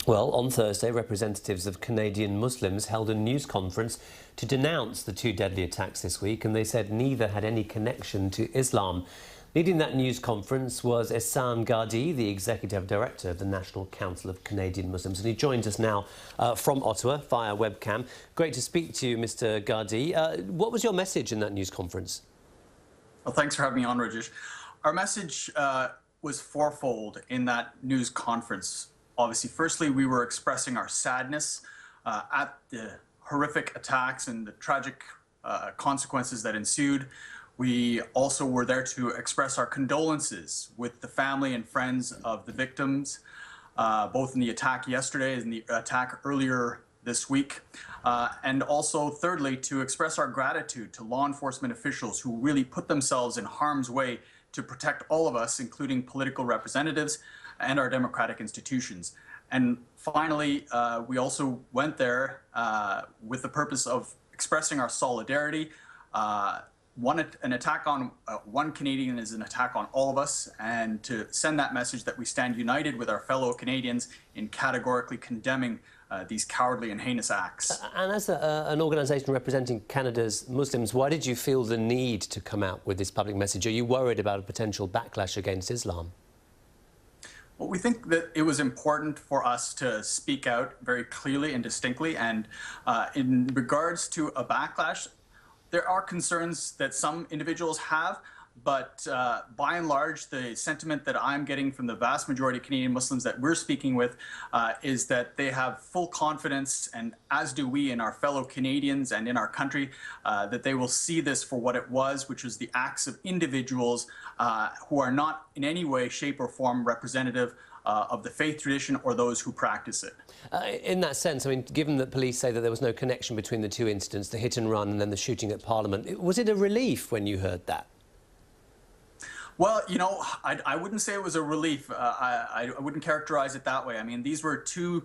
Well, on Thursday, representatives of Canadian Muslims held a news conference to denounce the two deadly attacks this week, and they said neither had any connection to Islam. Leading that news conference was Ihsaan, the Executive Director of the National Council of Canadian Muslims, and he joins us now from Ottawa via webcam. Great to speak to you, Mr. Gardee. What was your message in that news conference? Well, thanks for having me on, Rajesh. Our message was fourfold in that news conference. Obviously, firstly, we were expressing our sadness at the horrific attacks and the tragic consequences that ensued. We also were there to express our condolences with the family and friends of the victims, both in the attack yesterday and the attack earlier this week. And also, thirdly, to express our gratitude to law enforcement officials who really put themselves in harm's way to protect all of us, including political representatives and our democratic institutions. And finally, we also went there with the purpose of expressing our solidarity. An attack on one Canadian is an attack on all of us, and to send that message that we stand united with our fellow Canadians in categorically condemning these cowardly and heinous acts. And as an organisation representing Canada's Muslims, why did you feel the need to come out with this public message? Are you worried about a potential backlash against Islam? Well, we think that it was important for us to speak out very clearly and distinctly. And in regards to a backlash, there are concerns that some individuals have, but by and large, the sentiment that I'm getting from the vast majority of Canadian Muslims that we're speaking with is that they have full confidence, and as do we, in our fellow Canadians and in our country, that they will see this for what it was, which was the acts of individuals who are not in any way, shape or form representative of the faith tradition or those who practice it. In that sense, I mean, given that police say that there was no connection between the two incidents, the hit and run and then the shooting at Parliament, was it a relief when you heard that? Well, you know, I wouldn't say it was a relief. I wouldn't characterize it that way. I mean, these were two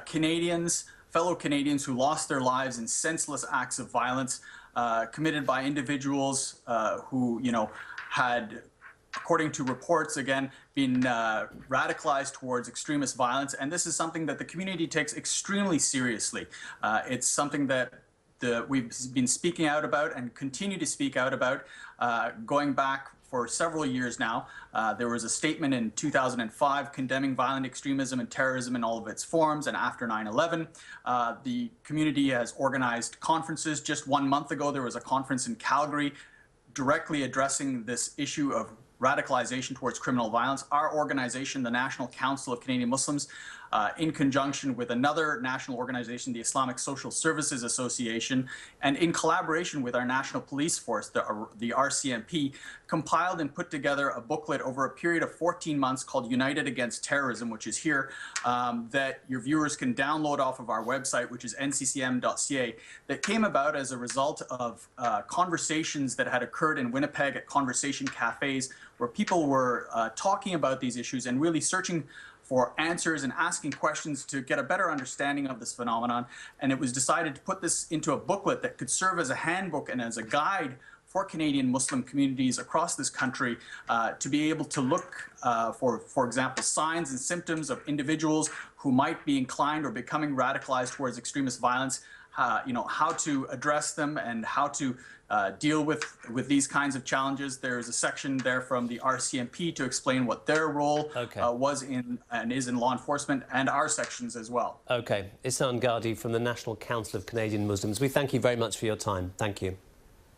Canadians, fellow Canadians, who lost their lives in senseless acts of violence committed by individuals who, you know, had, according to reports, again, been radicalized towards extremist violence. And this is something that the community takes extremely seriously. It's something that we've been speaking out about and continue to speak out about going back for several years now. There was a statement in 2005 condemning violent extremism and terrorism in all of its forms, and after 9/11, the community has organized conferences. Just 1 month ago, there was a conference in Calgary directly addressing this issue of radicalization towards criminal violence. Our organization, the National Council of Canadian Muslims, in conjunction with another national organization, the Islamic Social Services Association, and in collaboration with our National Police Force, the RCMP, compiled and put together a booklet over a period of 14 months called United Against Terrorism, which is here, that your viewers can download off of our website, which is nccm.ca, that came about as a result of conversations that had occurred in Winnipeg at conversation cafes, where people were talking about these issues and really searching for answers and asking questions to get a better understanding of this phenomenon. And it was decided to put this into a booklet that could serve as a handbook and as a guide for Canadian Muslim communities across this country to be able to look for example, signs and symptoms of individuals who might be inclined or becoming radicalized towards extremist violence, you know, how to address them and how to deal with these kinds of challenges. There's a section there from the RCMP to explain what their role was in and is in law enforcement, and our sections as well. Okay. Ihsaan Gardee from the National Council of Canadian Muslims. We thank you very much for your time. Thank you.